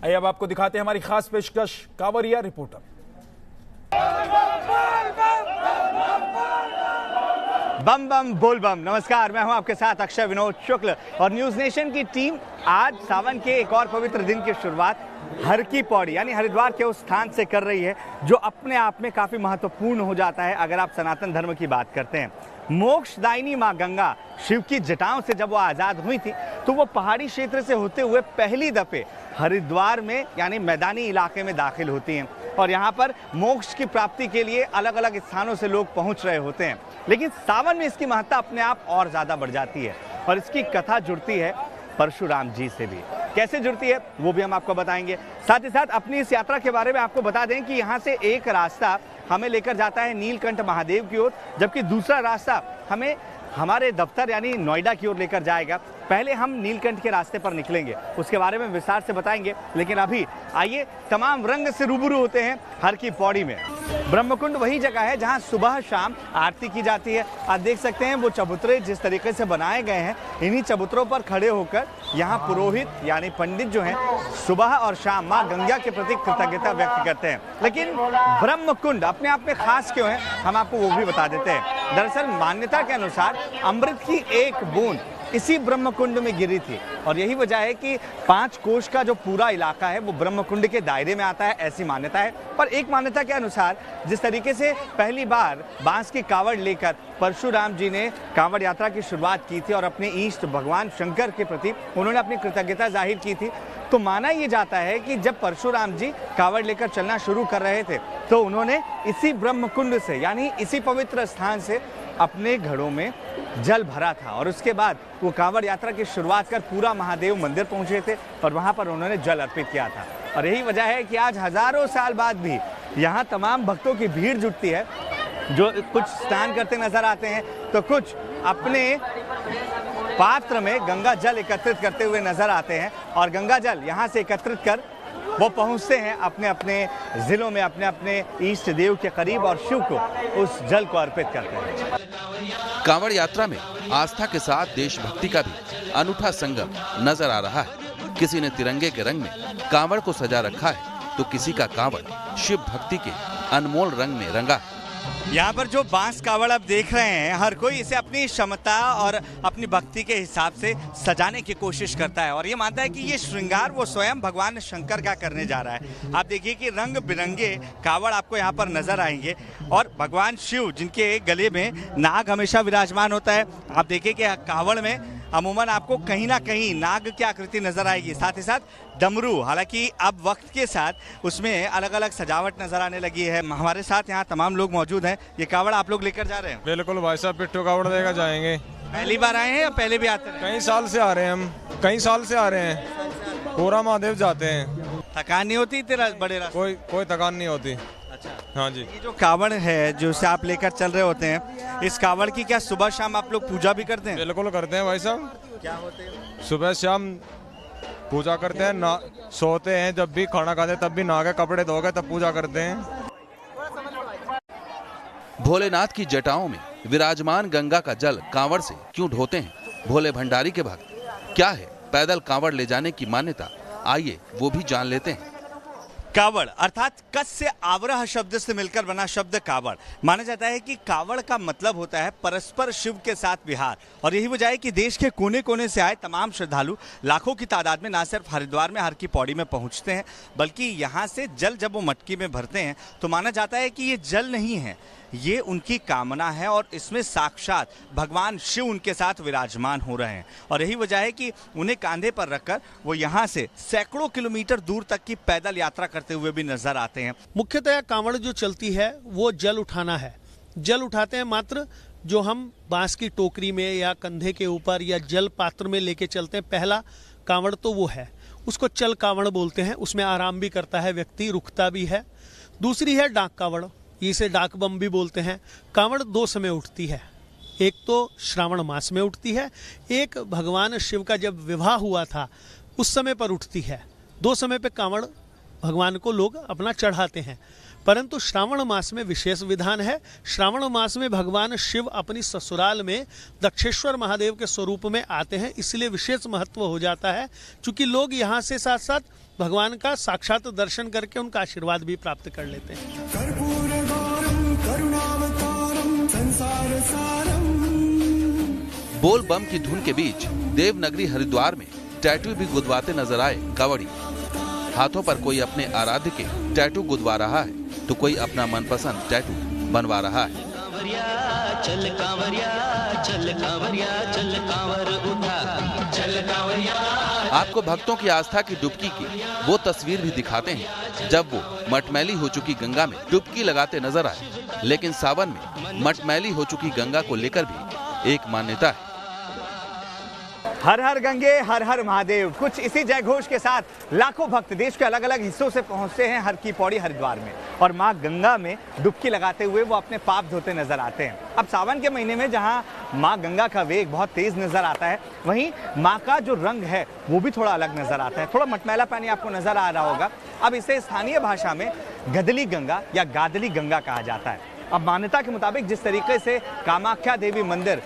आइए अब आपको दिखाते हैं हमारी खास पेशकश कांवरिया रिपोर्टर। बम बम बोल बम। नमस्कार, मैं हूं आपके साथ अक्षय विनोद शुक्ल और न्यूज नेशन की टीम आज सावन के एक और पवित्र दिन की शुरुआत हर की पौड़ी यानी हरिद्वार के उस स्थान से कर रही है जो अपने आप में काफी महत्वपूर्ण हो जाता है अगर आप सनातन धर्म की बात करते हैं। मोक्षदायिनी मां गंगा शिव की जटाओं से जब वो आजाद हुई थी तो वो पहाड़ी क्षेत्र से होते हुए पहली दफे हरिद्वार में यानी मैदानी इलाके में दाखिल होती हैं और यहाँ पर मोक्ष की प्राप्ति के लिए अलग अलग स्थानों से लोग पहुँच रहे होते हैं। लेकिन सावन में इसकी महत्ता अपने आप और ज़्यादा बढ़ जाती है और इसकी कथा जुड़ती है परशुराम जी से भी। कैसे जुड़ती है वो भी हम आपको बताएंगे। साथ ही साथ अपनी इस यात्रा के बारे में आपको बता दें कि यहाँ से एक रास्ता हमें लेकर जाता है नीलकंठ महादेव की ओर, जबकि दूसरा रास्ता हमें हमारे दफ्तर यानी नोएडा की ओर लेकर जाएगा। पहले हम नीलकंठ के रास्ते पर निकलेंगे, उसके बारे में विस्तार से बताएंगे, लेकिन अभी आइए तमाम रंग से रूबरू होते हैं हर की पौड़ी में। ब्रह्मकुंड वही जगह है जहां सुबह शाम आरती की जाती है। आप देख सकते हैं वो चबूतरे जिस तरीके से बनाए गए हैं, इन्हीं चबूतरों पर खड़े होकर यहाँ पुरोहित यानी पंडित जो हैं सुबह और शाम माँ गंगा के प्रति कृतज्ञता व्यक्त करते हैं। लेकिन ब्रह्मकुंड अपने आप में खास क्यों है, हम आपको वो भी बता देते हैं। दरअसल मान्यता के अनुसार अमृत की एक बूंद इसी ब्रह्मकुंड में गिरी थी और यही वजह है कि 5 कोश का जो पूरा इलाका है वो ब्रह्मकुंड के दायरे में आता है, ऐसी मान्यता है। पर एक मान्यता के अनुसार जिस तरीके से पहली बार बांस की कावड़ लेकर परशुराम जी ने कावड़ यात्रा की शुरुआत की थी और अपने इष्ट भगवान शंकर के प्रति उन्होंने अपनी कृतज्ञता जाहिर की थी, तो माना यह जाता है कि जब परशुराम जी कावड़ लेकर चलना शुरू कर रहे थे तो उन्होंने इसी ब्रह्मकुंड से यानी इसी पवित्र स्थान से अपने घड़ों में जल भरा था और उसके बाद वो कांवड़ यात्रा की शुरुआत कर पूरा महादेव मंदिर पहुंचे थे और वहां पर उन्होंने जल अर्पित किया था। और यही वजह है कि आज हजारों साल बाद भी यहाँ तमाम भक्तों की भीड़ जुटती है, जो कुछ स्नान करते नजर आते हैं तो कुछ अपने पात्र में गंगा जल एकत्रित करते हुए नजर आते हैं और गंगा जल यहाँ से एकत्रित कर वो पहुंचते हैं अपने अपने जिलों में, अपने अपने इष्ट देव के करीब और शिव को उस जल को अर्पित करते हैं। कांवड़ यात्रा में आस्था के साथ देशभक्ति का भी अनूठा संगम नजर आ रहा है। किसी ने तिरंगे के रंग में कांवड़ को सजा रखा है तो किसी का कांवड़ शिव भक्ति के अनमोल रंग में रंगा है। यहाँ पर जो बांस कावड़ आप देख रहे हैं, हर कोई इसे अपनी क्षमता और अपनी भक्ति के हिसाब से सजाने की कोशिश करता है और ये मानता है कि ये श्रृंगार वो स्वयं भगवान शंकर का करने जा रहा है। आप देखिए कि रंग बिरंगे कावड़ आपको यहाँ पर नजर आएंगे और भगवान शिव जिनके गले में नाग हमेशा विराजमान होता है। आप देखिए कि कावड़ में अमूमन आपको कहीं ना कहीं नाग की आकृति नजर आएगी, साथ ही साथ डमरू। हालांकि अब वक्त के साथ उसमें अलग अलग सजावट नजर आने लगी है। हमारे साथ यहाँ तमाम लोग मौजूद हैं। ये कावड़ आप लोग लेकर जा रहे हैं? बिल्कुल भाई साहब, पिट्ठू कावड़ लेकर जाएंगे। पहली बार आए हैं या पहले भी आते हैं? कई साल से आ रहे हैं हम, कई साल से आ रहे हैं। पूरा महादेव जाते हैं। थकान नहीं होती तेरा बड़े रास्ते? कोई थकान नहीं होती। अच्छा, हाँ जी। ये जो कावड़ है जो से आप लेकर चल रहे होते हैं, इस कावड़ की क्या सुबह शाम आप लोग पूजा भी करते हैं? बिल्कुल करते हैं भाई साहब। क्या होते हैं? सुबह शाम पूजा करते हैं, ना सोते हैं, जब भी खाना खाते हैं तब भी नहा के कपड़े धो के तब पूजा करते हैं। भोलेनाथ की जटाओं में विराजमान गंगा का जल कांवड़ से क्यों ढोते हैं भोले भंडारी के भक्त? क्या है पैदल कांवड़ ले जाने की मान्यता? आइए वो भी जान लेते हैं। कावड़ अर्थात कस से आवरह शब्द से मिलकर बना शब्द कावड़। माना जाता है कि कावड़ का मतलब होता है परस्पर शिव के साथ विहार और यही वजह है कि देश के कोने कोने से आए तमाम श्रद्धालु लाखों की तादाद में ना सिर्फ हरिद्वार में हर की पौड़ी में पहुंचते हैं, बल्कि यहाँ से जल जब वो मटकी में भरते हैं तो माना जाता है कि ये जल नहीं है, ये उनकी कामना है और इसमें साक्षात भगवान शिव उनके साथ विराजमान हो रहे हैं और यही वजह है कि उन्हें कांधे पर रखकर वो यहाँ से सैकड़ों किलोमीटर दूर तक की पैदल यात्रा करते हुए भी नजर आते हैं। मुख्यतः कांवड़ जो चलती है वो जल उठाना है। जल उठाते हैं मात्र जो हम बांस की टोकरी में या कंधे के ऊपर या जल पात्र में लेके चलते हैं। पहला कांवड़ तो वो है, उसको चल कांवड़ बोलते हैं, उसमें आराम भी करता है व्यक्ति, रुकता भी है। दूसरी है डाक कांवड़, इसे डाक बम भी बोलते हैं। कांवड़ 2 समय उठती है, एक तो श्रावण मास में उठती है, एक भगवान शिव का जब विवाह हुआ था उस समय पर उठती है। 2 समय पे कांवड़ भगवान को लोग अपना चढ़ाते हैं, परंतु श्रावण मास में विशेष विधान है। श्रावण मास में भगवान शिव अपनी ससुराल में दक्षेश्वर महादेव के स्वरूप में आते हैं, इसलिए विशेष महत्व हो जाता है। चूंकि लोग यहाँ से साथ साथ भगवान का साक्षात दर्शन करके उनका आशीर्वाद भी प्राप्त कर लेते हैं। बोल बम की धुन के बीच देवनगरी हरिद्वार में टैटू भी गुदवाते नजर आए कांवड़ी। हाथों पर कोई अपने आराध्य के टैटू गुदवा रहा है तो कोई अपना मनपसंद टैटू बनवा रहा है। चल कांवरिया, चल कांवरिया, चल कांवर उठा, चल कांवरिया। आपको भक्तों की आस्था की डुबकी की वो तस्वीर भी दिखाते हैं जब वो मटमैली हो चुकी गंगा में डुबकी लगाते नजर आए। लेकिन सावन में मटमैली हो चुकी गंगा को लेकर भी एक मान्यता है। हर हर गंगे, हर हर महादेव, कुछ इसी जयघोष के साथ लाखों भक्त देश के अलग अलग हिस्सों से पहुंचते हैं हर की पौड़ी हरिद्वार में और मां गंगा में डुबकी लगाते हुए वो अपने पाप धोते नजर आते हैं। अब सावन के महीने में जहां मां गंगा का वेग बहुत तेज नजर आता है, वहीं मां का जो रंग है वो भी थोड़ा अलग नजर आता है। थोड़ा मटमैला पानी आपको नजर आ रहा होगा। अब इसे स्थानीय भाषा में गदली गंगा या गादली गंगा कहा जाता है। अब मान्यता के मुताबिक जिस तरीके से कामाख्या देवी मंदिर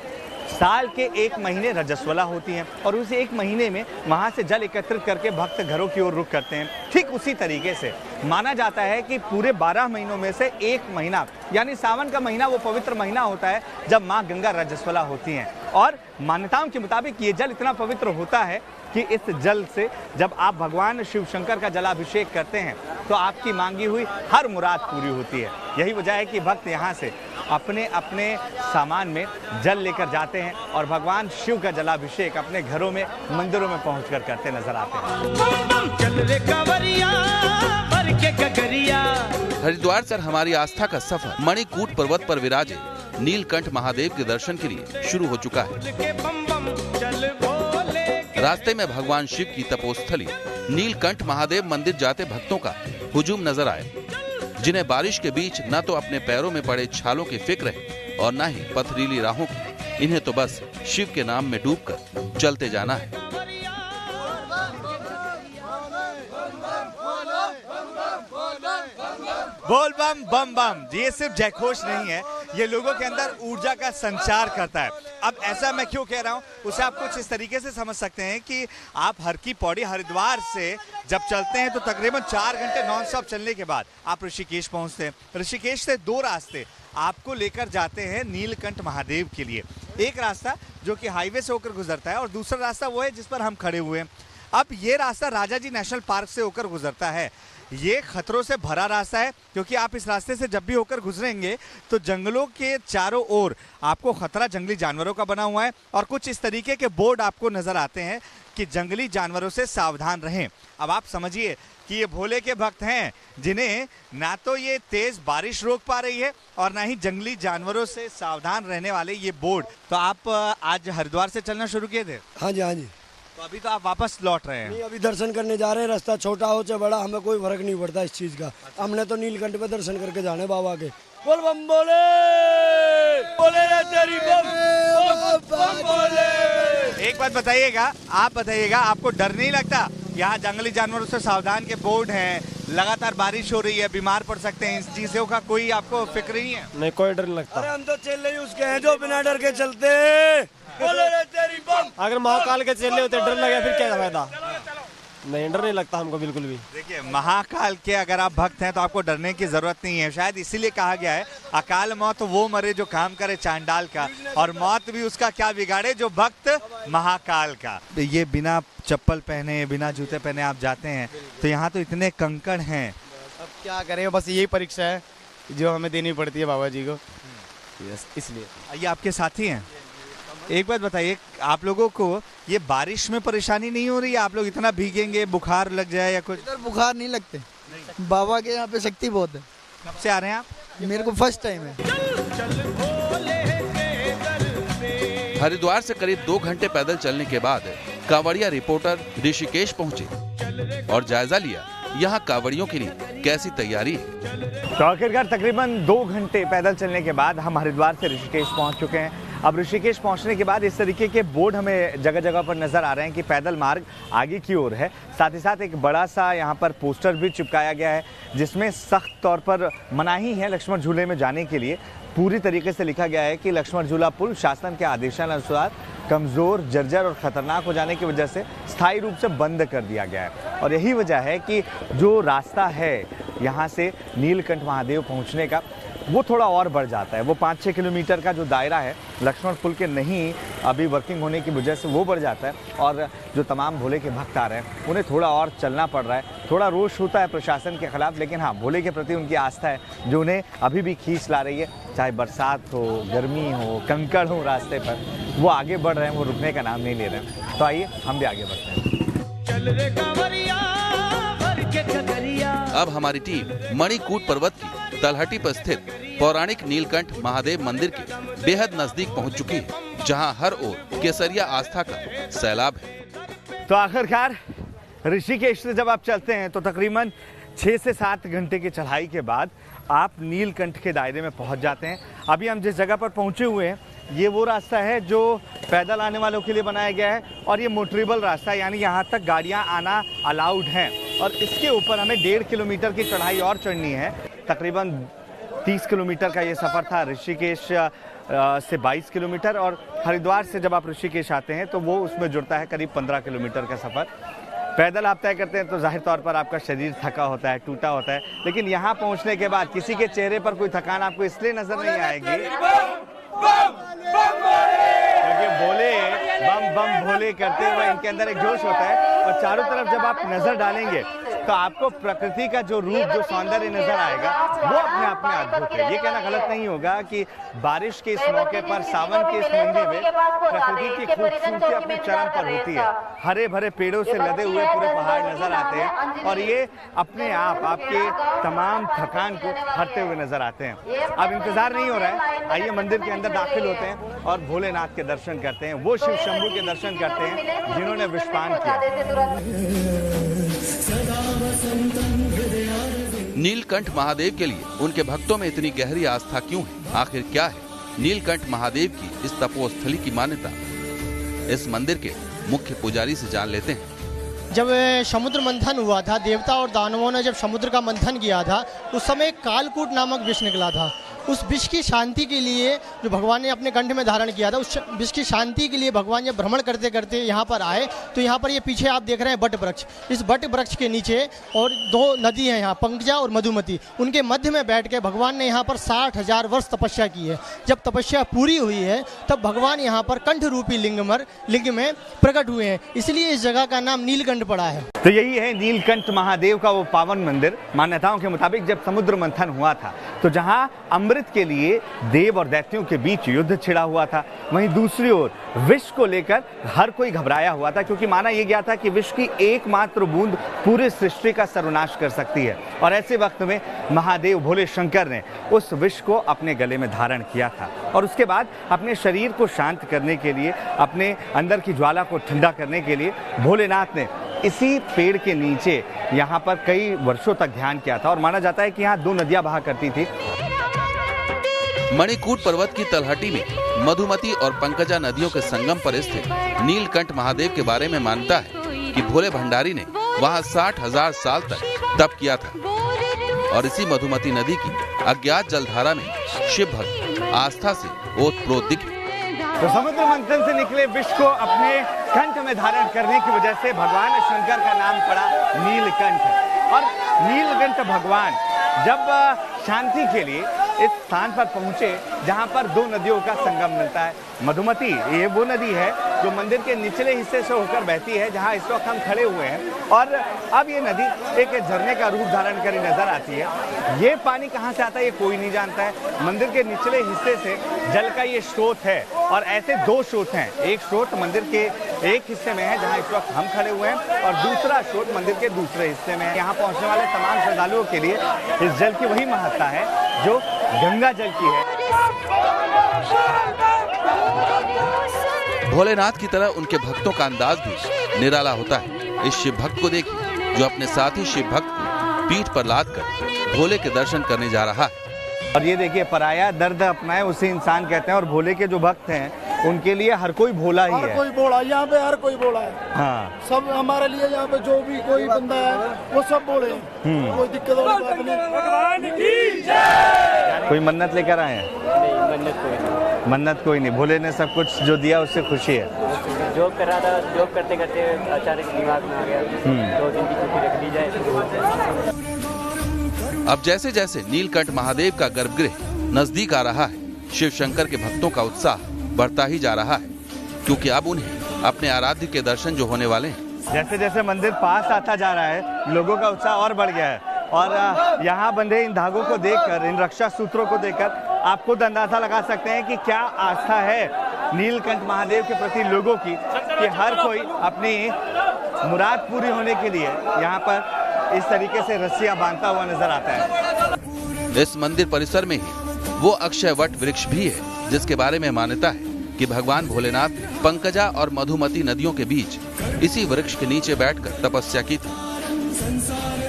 साल के एक महीने रजस्वला होती हैं और उसी एक महीने में वहां से जल एकत्रित करके भक्त घरों की ओर रुख करते हैं, ठीक उसी तरीके से माना जाता है कि पूरे 12 महीनों में से एक महीना यानी सावन का महीना वो पवित्र महीना होता है जब मां गंगा रजस्वला होती हैं। और मान्यताओं के मुताबिक ये जल इतना पवित्र होता है कि इस जल से जब आप भगवान शिव शंकर का जलाभिषेक करते हैं तो आपकी मांगी हुई हर मुराद पूरी होती है। यही वजह है कि भक्त यहाँ से अपने अपने सामान में जल लेकर जाते हैं और भगवान शिव का जलाभिषेक अपने घरों में, मंदिरों में पहुंचकर करते नजर आते हैं। हरिद्वार से हमारी आस्था का सफर मणिकूट पर्वत पर विराजे नीलकंठ महादेव के दर्शन के लिए शुरू हो चुका है। रास्ते में भगवान शिव की तपोस्थली नीलकंठ महादेव मंदिर जाते भक्तों का हुजूम नजर आए, जिन्हें बारिश के बीच न तो अपने पैरों में पड़े छालों की फिक्र है और न ही पथरीली राहों की। इन्हें तो बस शिव के नाम में डूबकर चलते जाना है। बोल बम बम बम, ये सिर्फ जयघोष नहीं है, ये लोगों के अंदर ऊर्जा का संचार करता है। अब ऐसा मैं क्यों कह रहा हूँ उसे आप कुछ इस तरीके से समझ सकते हैं कि आप हर की पौड़ी हरिद्वार से जब चलते हैं तो तकरीबन 4 घंटे नॉन स्टॉप चलने के बाद आप ऋषिकेश पहुंचते हैं। ऋषिकेश से 2 रास्ते आपको लेकर जाते हैं नीलकंठ महादेव के लिए। एक रास्ता जो कि हाईवे से होकर गुजरता है और दूसरा रास्ता वो है जिस पर हम खड़े हुए हैं। अब ये रास्ता राजाजी नेशनल पार्क से होकर गुजरता है। ये खतरों से भरा रास्ता है क्योंकि आप इस रास्ते से जब भी होकर गुजरेंगे तो जंगलों के चारों ओर आपको खतरा जंगली जानवरों का बना हुआ है और कुछ इस तरीके के बोर्ड आपको नजर आते हैं कि जंगली जानवरों से सावधान रहें। अब आप समझिए कि ये भोले के भक्त हैं जिन्हें ना तो ये तेज बारिश रोक पा रही है और ना ही जंगली जानवरों से सावधान रहने वाले ये बोर्ड। तो आप आज हरिद्वार से चलना शुरू किए थे? हाँ जी, हाँ जी। तो अभी तो आप वापस लौट रहे हैं? नहीं, अभी दर्शन करने जा रहे हैं। रास्ता छोटा हो चाहे बड़ा, हमें कोई फर्क नहीं पड़ता इस चीज का। हमने तो नीलकंठ पे दर्शन करके जाने बाबा के। बोल बम बोले, बोले रे तेरी बम बम बोले। एक बात बताइएगा, आप बताइएगा, आपको डर नहीं लगता? यहाँ जंगली जानवरों से सावधान के बोर्ड हैं, लगातार बारिश हो रही है, बीमार पड़ सकते हैं, इस चीजों का कोई आपको फिक्र नहीं है? नहीं, कोई डर नहीं लगता। अरे हम तो चेले ही उसके हैं जो बिना डर के चलते हैं। बोले रे तेरी बम। अगर महाकाल के चेले होते डर लगे फिर क्या फायदा? नहीं, डर नहीं लगता हमको बिल्कुल भी। देखिए, महाकाल के अगर आप भक्त हैं तो आपको डरने की जरूरत नहीं है। शायद इसीलिए कहा गया है अकाल मौत वो मरे जो काम करे चांडाल का, और मौत भी उसका क्या बिगाड़े जो भक्त महाकाल का। ये बिना चप्पल पहने, बिना जूते पहने आप जाते हैं तो यहाँ तो इतने कंकड़ हैं। अब क्या करें, बस यही परीक्षा है जो हमें देनी पड़ती है बाबा जी को, इसलिए। ये आपके साथी हैं? एक बात बताइए, आप लोगों को ये बारिश में परेशानी नहीं हो रही है? आप लोग इतना भीगेंगे, बुखार लग जाए या कुछ? इधर बुखार नहीं लगते, बाबा के यहाँ पे शक्ति बहुत है। कब से आ रहे हैं आप? मेरे को फर्स्ट टाइम है। हरिद्वार से करीब 2 घंटे पैदल चलने के बाद कांवड़िया रिपोर्टर ऋषिकेश पहुंचे और जायजा लिया यहाँ कांवड़ियों के लिए कैसी तैयारी है। तो आखिरकार तकरीबन 2 घंटे पैदल चलने के बाद हम हरिद्वार से ऋषिकेश पहुंच चुके हैं। अब ऋषिकेश पहुंचने के बाद इस तरीके के बोर्ड हमें जगह जगह पर नजर आ रहे हैं कि पैदल मार्ग आगे की ओर है। साथ ही साथ एक बड़ा सा यहाँ पर पोस्टर भी चिपकाया गया है जिसमें सख्त तौर पर मनाही है लक्ष्मण झूले में जाने के लिए। पूरी तरीके से लिखा गया है कि लक्ष्मण झूला पुल शासन के आदेशानुसार कमज़ोर, जर्जर और ख़तरनाक हो जाने की वजह से स्थायी रूप से बंद कर दिया गया है। और यही वजह है कि जो रास्ता है यहाँ से नीलकंठ महादेव पहुँचने का, वो थोड़ा और बढ़ जाता है। वो 5-6 किलोमीटर का जो दायरा है लक्ष्मण पुल के नहीं अभी वर्किंग होने की वजह से वो बढ़ जाता है। और जो तमाम भोले के भक्त आ रहे हैं उन्हें थोड़ा और चलना पड़ रहा है। थोड़ा रोष होता है प्रशासन के खिलाफ, लेकिन हाँ, भोले के प्रति उनकी आस्था है जो उन्हें अभी भी खींच ला रही है। चाहे बरसात हो, गर्मी हो, कंकड़ हो रास्ते पर, वो आगे बढ़ रहे हैं, वो रुकने का नाम नहीं ले रहे हैं। तो आइए हम भी आगे बढ़ते हैं। अब हमारी टीम मणिकूट पर्वत की तलहटी पर स्थित पौराणिक नीलकंठ महादेव मंदिर के बेहद नजदीक पहुंच चुकी है, जहां हर ओर केसरिया आस्था का सैलाब है। तो आखिरकार ऋषिकेश से जब आप चलते हैं तो तकरीबन 6 से 7 घंटे की चढ़ाई के बाद आप नीलकंठ के दायरे में पहुंच जाते हैं। अभी हम जिस जगह पर पहुंचे हुए हैं ये वो रास्ता है जो पैदल आने वालों के लिए बनाया गया है, और ये मोटरेबल रास्ता है, यानी यहाँ तक गाड़ियाँ आना अलाउड हैं। और इसके ऊपर हमें 1.5 किलोमीटर की चढ़ाई और चढ़नी है। तकरीबन 30 किलोमीटर का ये सफ़र था। ऋषिकेश से 22 किलोमीटर, और हरिद्वार से जब आप ऋषिकेश आते हैं तो वो उसमें जुड़ता है करीब 15 किलोमीटर का सफ़र। पैदल आप तय करते हैं तो जाहिर तौर पर आपका शरीर थका होता है, टूटा होता है, लेकिन यहाँ पहुँचने के बाद किसी के चेहरे पर कोई थकान आपको इसलिए नजर नहीं आएगी क्योंकि भोले बम बम भोले करते हुए इनके अंदर एक जोश होता है। और चारों तरफ जब आप नजर डालेंगे तो आपको प्रकृति का जो रूप, जो सौंदर्य नजर आएगा वो अपने आप में अद्भुत है। ये कहना गलत नहीं होगा कि बारिश के इस मौके पर, सावन के इस महीने में प्रकृति की खूबसूरती अपने चरम पर होती है। हरे भरे पेड़ों से लदे हुए पूरे पहाड़ नजर आते हैं और ये अपने आप आपके तमाम थकान को हरते हुए नजर आते हैं। अब इंतजार नहीं हो रहा है, आइए मंदिर के अंदर दाखिल होते हैं और भोलेनाथ के दर्शन करते हैं, वो शिव शंभू के दर्शन करते हैं जिन्होंने विषपान किया। नीलकंठ महादेव के लिए उनके भक्तों में इतनी गहरी आस्था क्यों है? आखिर क्या है नीलकंठ महादेव की इस तपोस्थली की मान्यता? इस मंदिर के मुख्य पुजारी से जान लेते हैं। जब समुद्र मंथन हुआ था, देवता और दानवों ने जब समुद्र का मंथन किया था, उस समय कालकूट नामक विष निकला था। उस विष की शांति के लिए जो भगवान ने अपने कंठ में धारण किया था, उस विष की शांति के लिए भगवान जब भ्रमण करते करते यहाँ पर आए तो यहाँ पर ये पीछे आप देख रहे हैं बट वृक्ष, इस बट वृक्ष के नीचे और 2 नदी हैं यहाँ, पंकजा और मधुमती, उनके मध्य में बैठ के भगवान ने यहाँ पर 60,000 वर्ष तपस्या की है। जब तपस्या पूरी हुई है तब भगवान यहाँ पर कंठ रूपी लिंग में प्रकट हुए हैं, इसलिए इस जगह का नाम नीलकंठ पड़ा है। तो यही है नीलकंठ महादेव का वो पावन मंदिर। मान्यताओं के मुताबिक जब समुद्र मंथन हुआ था तो जहां अमृत के लिए देव और दैत्यों के बीच युद्ध छिड़ा हुआ था, वहीं दूसरी ओर विष को लेकर हर कोई घबराया हुआ था, क्योंकि माना यह गया था कि विष की एकमात्र बूंद पूरी सृष्टि का सर्वनाश कर सकती है। और ऐसे वक्त में महादेव भोले शंकर ने उस विष को अपने गले में धारण किया था और उसके बाद अपने शरीर को शांत करने के लिए, अपने अंदर की ज्वाला को ठंडा करने के लिए भोलेनाथ ने इसी पेड़ के नीचे यहाँ पर कई वर्षों तक ध्यान किया था। और माना जाता है कि यहाँ 2 नदियां बहा करती थी। मणिकूट पर्वत की तलहटी में मधुमती और पंकजा नदियों के संगम पर स्थित नीलकंठ महादेव के बारे में मानता है कि भोले भंडारी ने वहां 60,000 साल तक तप किया था और इसी मधुमती नदी की अज्ञात जलधारा में शिव भक्त आस्था से ओतप्रोत दिखे। तो समुद्र मंथन से निकले विष को अपने कंठ में धारण करने की वजह से भगवान शंकर का नाम पड़ा नीलकंठ। और नीलकंठ भगवान जब शांति के लिए इस स्थान पर पहुंचे जहां पर 2 नदियों का संगम मिलता है। मधुमती ये वो नदी है जो मंदिर के निचले हिस्से से होकर बहती है, जहां इस वक्त हम खड़े हुए हैं, और अब ये नदी एक झरने का रूप धारण करी नजर आती है। ये पानी कहां से आता है ये कोई नहीं जानता है। मंदिर के निचले हिस्से से जल का ये स्रोत है और ऐसे 2 स्रोत हैं। एक स्रोत मंदिर के एक हिस्से में है जहां इस वक्त हम खड़े हुए हैं, और दूसरा स्रोत मंदिर के दूसरे हिस्से में है। यहाँ पहुंचने वाले तमाम श्रद्धालुओं के लिए इस जल की वही महत्ता है जो गंगा जल की है। भोलेनाथ की तरह उनके भक्तों का अंदाज भी निराला होता है। इस शिव भक्त को देखिए जो अपने साथी शिव भक्त को पीठ पर लादकर भोले के दर्शन करने जा रहा है। और ये देखिए, पराया दर्द अपनाए उसे इंसान कहते हैं, और भोले के जो भक्त हैं उनके लिए हर कोई भोला ही है। हर कोई भोला, यहाँ पे हर कोई भोला है। हाँ, सब हमारे लिए यहाँ पे जो भी कोई बंदा है वो सब भोले हैं। कोई दिक्कत वाली बात नहीं। कोई मन्नत लेकर आए हैं? नहीं, मन्नत कोई नहीं। मन्नत कोई नहीं, भोले ने सब कुछ जो दिया उससे खुशी है। जॉब कर रहा था, जॉब करते करते अचानक दिमाग में आ गया 2 दिन की छुट्टी रख ली जाए। अब जैसे जैसे नीलकंठ महादेव का गर्भगृह नजदीक आ रहा है, शिव शंकर के भक्तों का उत्साह बढ़ता ही जा रहा है, क्योंकि अब उन्हें अपने आराध्य के दर्शन जो होने वाले हैं। जैसे जैसे मंदिर पास आता जा रहा है, लोगों का उत्साह और बढ़ गया है। और यहाँ बंधे इन धागों को देखकर, इन रक्षा सूत्रों को देखकर आप खुद अंदाजा लगा सकते हैं कि क्या आस्था है नीलकंठ महादेव के प्रति लोगों की, कि हर कोई अपनी मुराद पूरी होने के लिए यहाँ पर इस तरीके से रस्सियां बांधता हुआ नजर आता है। इस मंदिर परिसर में ही वो अक्षय वट वृक्ष भी है, जिसके बारे में मान्यता है कि भगवान भोलेनाथ पंकजा और मधुमती नदियों के बीच इसी वृक्ष के नीचे बैठकर तपस्या की थी।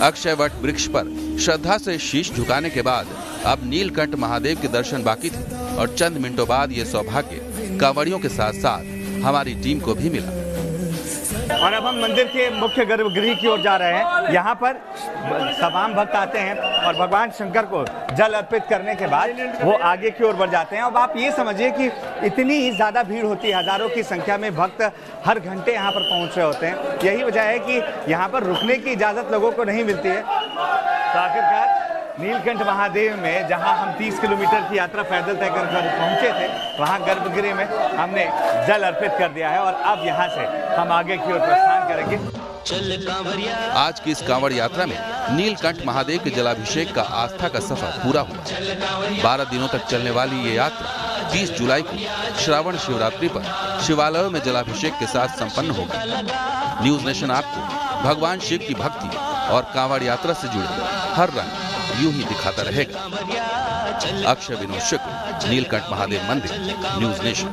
अक्षय वट वृक्ष पर श्रद्धा से शीश झुकाने के बाद अब नीलकंठ महादेव के दर्शन बाकी थे, और चंद मिनटों बाद ये सौभाग्य कांवड़ियों के साथ साथ हमारी टीम को भी मिला। और अब हम मंदिर के मुख्य गर्भगृह की ओर जा रहे हैं। यहाँ पर तमाम भक्त आते हैं और भगवान शंकर को जल अर्पित करने के बाद वो आगे की ओर बढ़ जाते हैं। अब आप ये समझिए कि इतनी ही ज्यादा भीड़ होती है, हजारों की संख्या में भक्त हर घंटे यहाँ पर पहुँच रहे होते हैं। यही वजह है कि यहाँ पर रुकने की इजाजत लोगों को नहीं मिलती है। तो आखिरकार नीलकंठ महादेव में जहां हम 30 किलोमीटर की यात्रा पैदल तय कर पहुंचे थे, वहां गर्भगृह में हमने जल अर्पित कर दिया है और अब यहां से हम आगे की ओर प्रस्थान करेंगे। आज की इस कांवड़ यात्रा में नीलकंठ महादेव के जलाभिषेक का आस्था का सफर पूरा हुआ। 12 दिनों तक चलने वाली ये यात्रा 30 जुलाई को श्रावण शिवरात्रि पर शिवालयों में जलाभिषेक के साथ संपन्न होगी। न्यूज नेशन आपको भगवान शिव की भक्ति और कांवड़ यात्रा से जुड़े हर रंग यूं ही दिखाता रहेगा। अक्षय विनोद शुक्ल, नीलकंठ महादेव मंदिर, न्यूज नेशन।